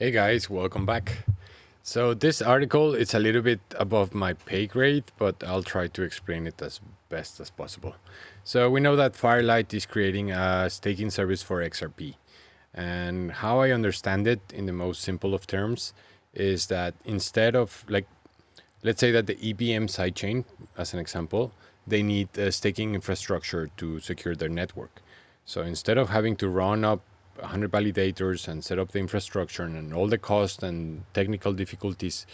Hey guys, welcome back. So this article it's a little bit above my pay grade, but I'll try to explain it as best as possible. So we know that Firelight is creating a staking service for XRP. And how I understand it in the most simple of terms is that instead of let's say that the EVM sidechain, as an example, they need a staking infrastructure to secure their network. So instead of having to run up 100 validators and set up the infrastructure and all the cost and technical difficulties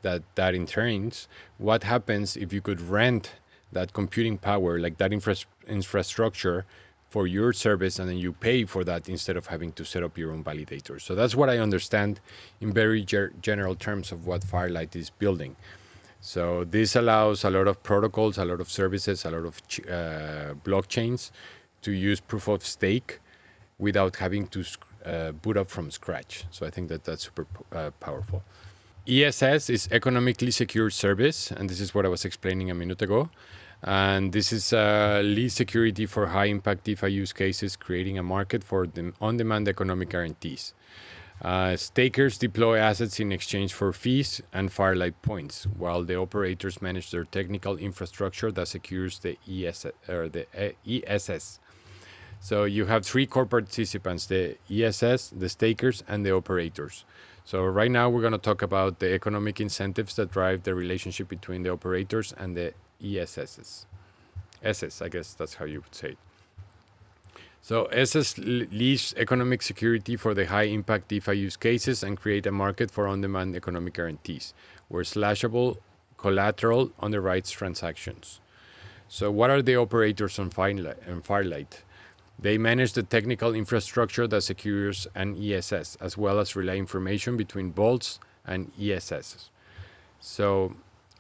that entails, what happens if you could rent that computing power, like that infrastructure, for your service, and then you pay for that instead of having to set up your own validators. So that's what I understand in very general terms of what Firelight is building. So this allows a lot of protocols, a lot of services, a lot of blockchains to use proof of stake without having to boot up from scratch. So I think that that's super powerful. ESS is economically secure service, and this is what I was explaining a minute ago. And this is lead security for high impact DeFi use cases, creating a market for on-demand economic guarantees. Stakers deploy assets in exchange for fees and Firelight points, while the operators manage their technical infrastructure that secures the ESS. So you have three core participants: the ESS, the stakers, and the operators. So right now we're going to talk about the economic incentives that drive the relationship between the operators and the ESSs. SS, I guess that's how you would say it. So SS leaves economic security for the high impact DeFi use cases and create a market for on-demand economic guarantees, where slashable collateral underwrites transactions. So what are the operators on Firelight? They manage the technical infrastructure that secures an ESS, as well as relay information between vaults and ESSs. So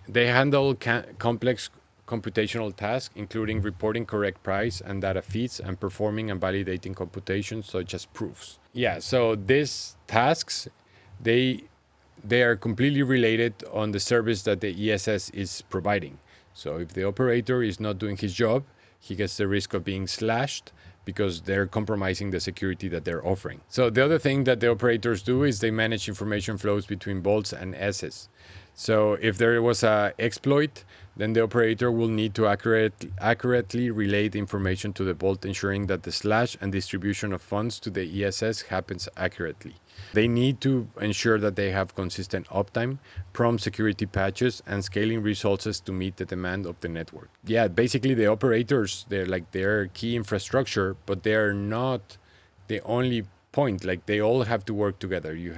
they handle complex computational tasks, including reporting correct price and data feeds and performing and validating computations such as proofs. Yeah, so these tasks, they they are completely related on the service that the ESS is providing. So if the operator is not doing his job, he gets the risk of being slashed because they're compromising the security that they're offering. So the other thing that the operators do is they manage information flows between bolts and S's. So if there was a exploit, then the operator will need to accurately relay the information to the bolt, ensuring that the slash and distribution of funds to the ESS happens accurately. They need to ensure that they have consistent uptime, prompt security patches, and scaling resources to meet the demand of the network. Yeah, basically the operators, they're like their key infrastructure, but they're not the only point. Like they all have to work together. You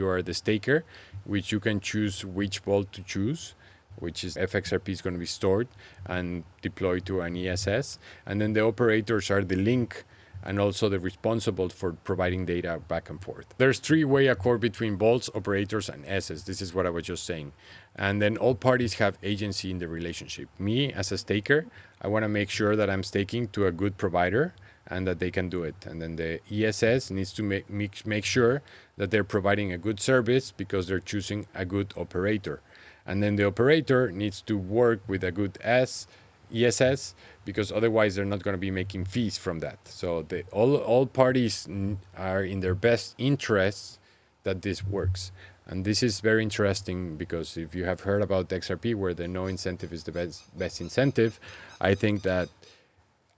are the staker, which you can choose which vault to choose, which is FXRP is going to be stored and deployed to an ESS. And then the operators are the link and also the responsible for providing data back and forth. There's three-way accord between bolts, operators, and S's. This is what I was just saying. And then all parties have agency in the relationship. Me, as a staker, I want to make sure that I'm staking to a good provider and that they can do it. And then the ESS needs to make sure that they're providing a good service because they're choosing a good operator. And then the operator needs to work with a good ESS because otherwise they're not going to be making fees from that. So all parties are in their best interests that this works. And this is very interesting because if you have heard about XRP, where the no incentive is the best incentive, I think that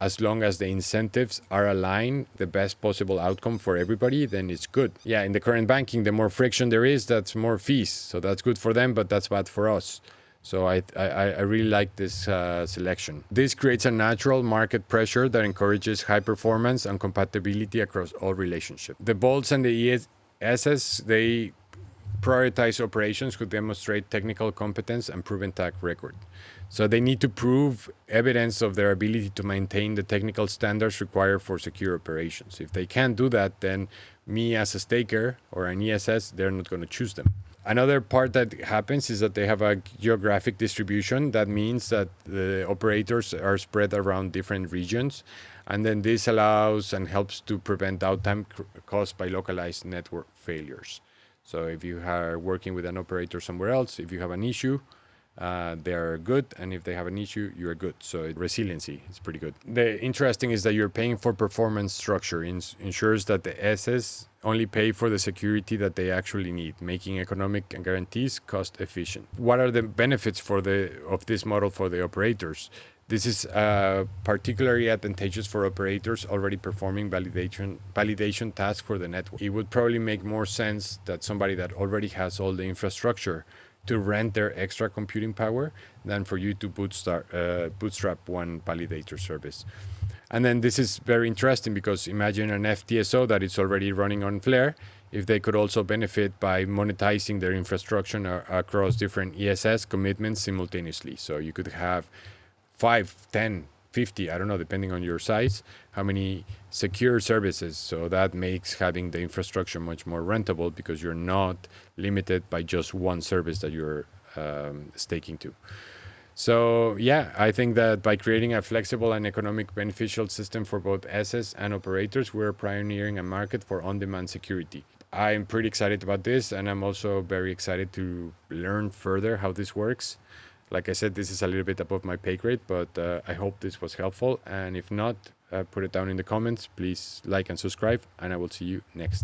as long as the incentives are aligned, the best possible outcome for everybody, then it's good. Yeah, in the current banking, the more friction there is, that's more fees. So that's good for them, but that's bad for us. So I really like this selection. This creates a natural market pressure that encourages high performance and compatibility across all relationships. The bolts and the ESS, they prioritize operations who demonstrate technical competence and proven track record. So they need to prove evidence of their ability to maintain the technical standards required for secure operations. If they can't do that, then me as a staker or an ESS, they're not going to choose them. Another part that happens is that they have a geographic distribution. That means that the operators are spread around different regions. And then this allows and helps to prevent downtime caused by localized network failures. So if you are working with an operator somewhere else, if you have an issue, they're good, and if they have an issue, you're good. So resiliency is pretty good. The interesting is that you're paying for performance structure. Ensures that the SS only pay for the security that they actually need, making economic guarantees cost efficient. What are the benefits of this model for the operators? This is particularly advantageous for operators already performing validation tasks for the network. It would probably make more sense that somebody that already has all the infrastructure to rent their extra computing power than for you to bootstrap one validator service. And then this is very interesting because imagine an FTSO that is already running on Flare, if they could also benefit by monetizing their infrastructure across different ESS commitments simultaneously. So you could have 5, 10, 50, I don't know, depending on your size, how many secure services. So that makes having the infrastructure much more rentable because you're not limited by just one service that you're staking to. So yeah, I think that by creating a flexible and economic beneficial system for both SS and operators, we're pioneering a market for on-demand security. I'm pretty excited about this, and I'm also very excited to learn further how this works. Like I said, this is a little bit above my pay grade, but I hope this was helpful. And if not, put it down in the comments. Please like and subscribe, and I will see you next time.